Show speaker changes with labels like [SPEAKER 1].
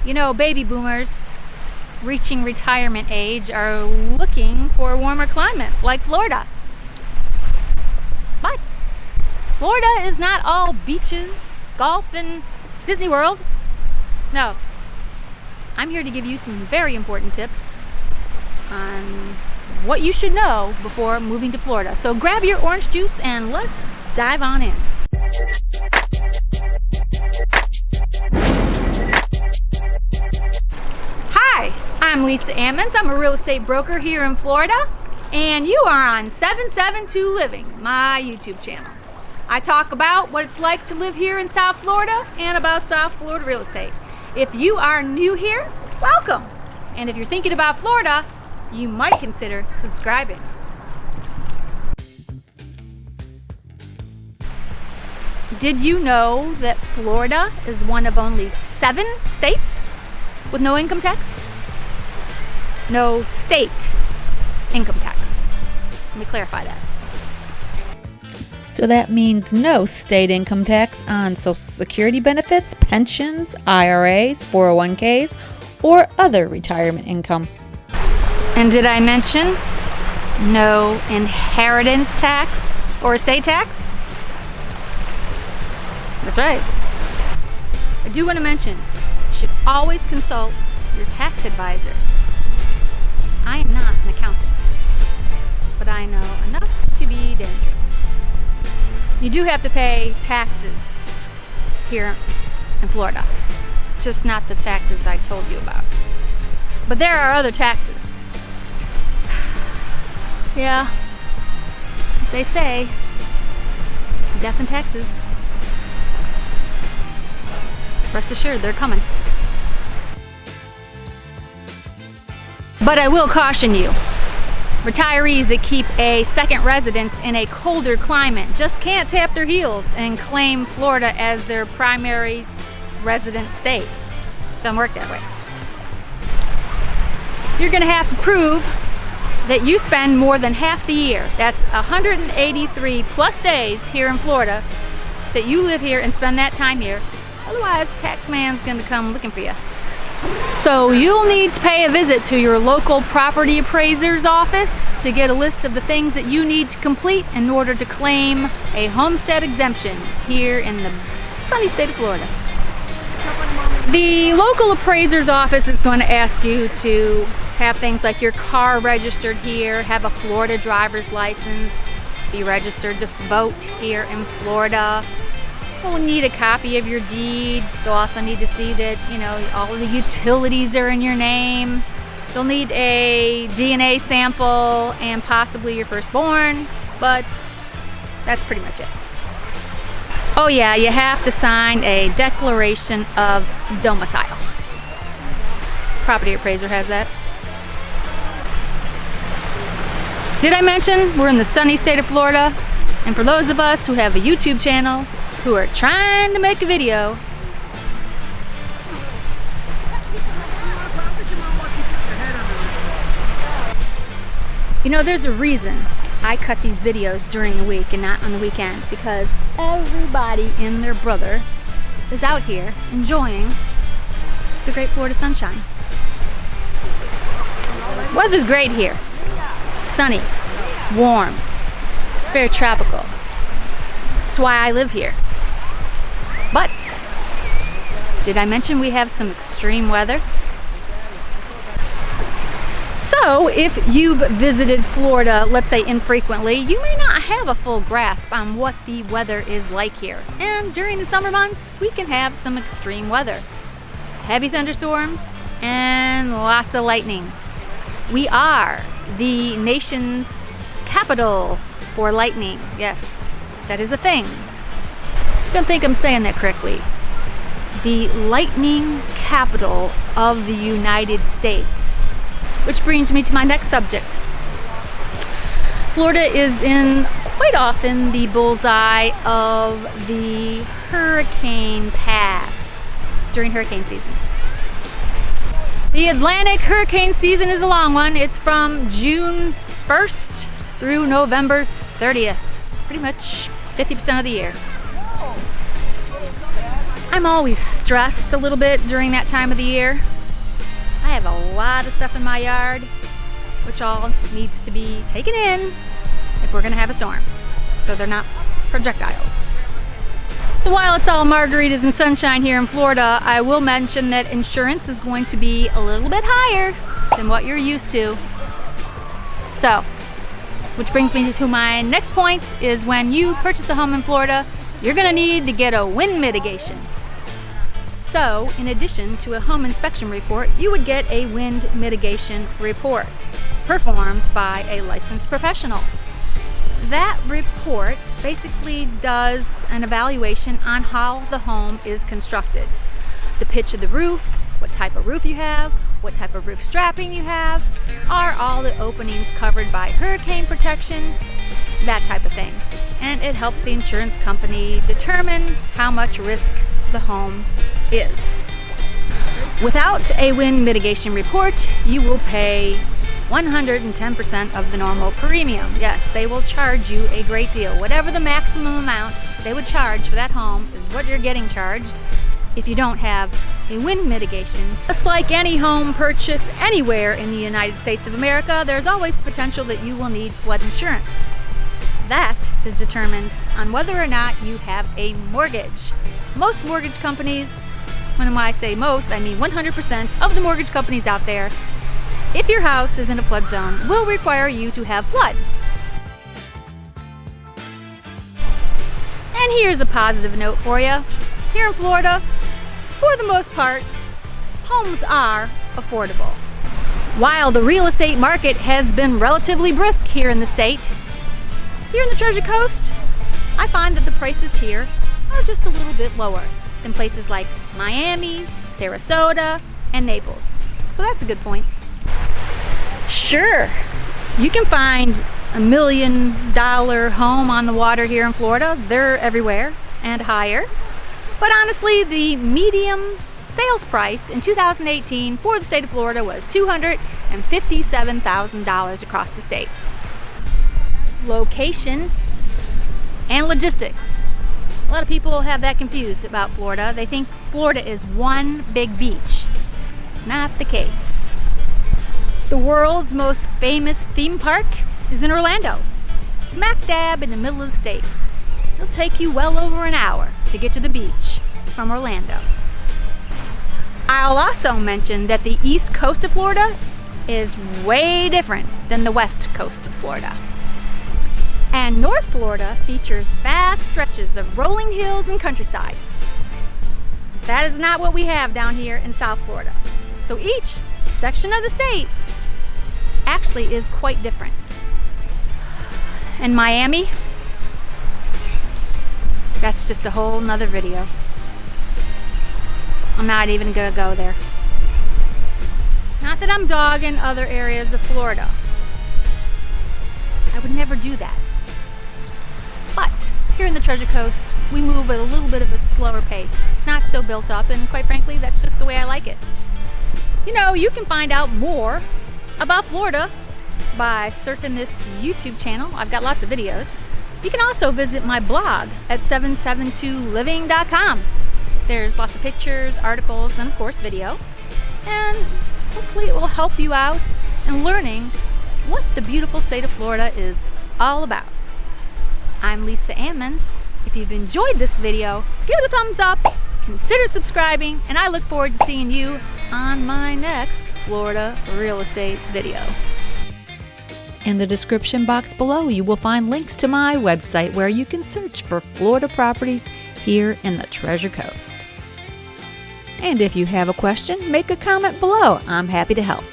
[SPEAKER 1] You know, baby boomers reaching retirement age are looking for a warmer climate like Florida. But Florida is not all beaches, golf, and Disney World. No. I'm here to give you some very important tips on what you should know before moving to Florida. So grab your orange juice and let's dive on in. Hi, I'm Lisa Ammons. I'm a real estate broker here in Florida, and you are on 772 Living, my YouTube channel. I talk about what it's like to live here in South Florida and about South Florida real estate. If you are new here, welcome. And if you're thinking about Florida, you might consider subscribing. Did you know that Florida is one of only 7 states with no income tax? No state income tax. Let me clarify that.
[SPEAKER 2] So that means no state income tax on Social Security benefits, pensions, IRAs, 401ks, or other retirement income.
[SPEAKER 1] And did I mention no inheritance tax or estate tax? That's right. I do want to mention, you should always consult your tax advisor. I am not an accountant, but I know enough to be dangerous. You do have to pay taxes here in Florida, just not the taxes I told you about. But there are other taxes. Yeah, they say death and taxes. Rest assured, they're coming. But I will caution you. Retirees that keep a second residence in a colder climate just can't tap their heels and claim Florida as their primary resident state. Doesn't work that way. You're going to have to prove that you spend more than half the year, that's 183 plus days here in Florida, that you live here and spend that time here. Otherwise, the tax man's going to come looking for you. So you'll need to pay a visit to your local property appraiser's office to get a list of the things that you need to complete in order to claim a homestead exemption here in the sunny state of Florida. The local appraiser's office is going to ask you to have things like your car registered here, have a Florida driver's license, be registered to vote here in Florida. You'll need a copy of your deed. You'll also need to see that, all the utilities are in your name. You'll need a DNA sample and possibly your firstborn, but that's pretty much it. Oh yeah, you have to sign a declaration of domicile. Property appraiser has that. Did I mention we're in the sunny state of Florida? And for those of us who have a YouTube channel, who are trying to make a video, there's a reason I cut these videos during the week and not on the weekend, because everybody and their brother is out here enjoying the great Florida sunshine. Weather's great here. It's sunny, it's warm, it's very tropical. That's why I live here. But did I mention we have some extreme weather? So if you've visited Florida, let's say infrequently, you may not have a full grasp on what the weather is like here. And during the summer months, we can have some extreme weather. Heavy thunderstorms and lots of lightning. We are the nation's capital for lightning. Yes, that is a thing. Don't think I'm saying that correctly. The lightning capital of the United States. Which brings me to my next subject. Florida is in quite often the bullseye of the hurricane paths during hurricane season. The Atlantic hurricane season is a long one. It's from June 1st through November 30th. Pretty much 50% of the year. I'm always stressed a little bit during that time of the year. I have a lot of stuff in my yard, which all needs to be taken in if we're gonna have a storm, so they're not projectiles. So while it's all margaritas and sunshine here in Florida, I will mention that insurance is going to be a little bit higher than what you're used to. So, which brings me to my next point, is when you purchase a home in Florida, you're gonna need to get a wind mitigation. So, in addition to a home inspection report, you would get a wind mitigation report performed by a licensed professional. That report basically does an evaluation on how the home is constructed. The pitch of the roof, what type of roof you have, what type of roof strapping you have, are all the openings covered by hurricane protection, that type of thing. And it helps the insurance company determine how much risk the home is. Without a wind mitigation report, you will pay 110% of the normal premium. Yes, they will charge you a great deal. Whatever the maximum amount they would charge for that home is what you're getting charged if you don't have a wind mitigation. Just like any home purchase anywhere in the United States of America, there's always the potential that you will need flood insurance. That is determined on whether or not you have a mortgage. Most mortgage companies, when I say most, I mean 100% of the mortgage companies out there, if your house is in a flood zone, will require you to have flood. And here's a positive note for you. Here in Florida, for the most part, homes are affordable. While the real estate market has been relatively brisk here in the state, here in the Treasure Coast, I find that the prices here are just a little bit lower than places like Miami, Sarasota, and Naples. So that's a good point. Sure, you can find $1 million home on the water here in Florida. They're everywhere and higher. But honestly, the median sales price in 2018 for the state of Florida was $257,000 across the state. Location and logistics. A lot of people have that confused about Florida. They think Florida is one big beach. Not the case. The world's most famous theme park is in Orlando, smack dab in the middle of the state. It'll take you well over an hour to get to the beach from Orlando. I'll also mention that the east coast of Florida is way different than the west coast of Florida. And North Florida features vast stretches of rolling hills and countryside. That is not what we have down here in South Florida. So each section of the state actually is quite different. And Miami, that's just a whole nother video. I'm not even gonna go there. Not that I'm dogging other areas of Florida. I would never do that. But here in the Treasure Coast, we move at a little bit of a slower pace. It's not so built up, and quite frankly, that's just the way I like it. You know, you can find out more about Florida by surfing this YouTube channel. I've got lots of videos. You can also visit my blog at 772living.com. There's lots of pictures, articles, and of course video. And hopefully it will help you out in learning what the beautiful state of Florida is all about. I'm Lisa Ammons. If you've enjoyed this video, give it a thumbs up, consider subscribing, and I look forward to seeing you on my next Florida real estate video.
[SPEAKER 2] In the description box below, you will find links to my website where you can search for Florida properties here in the Treasure Coast. And if you have a question, make a comment below. I'm happy to help.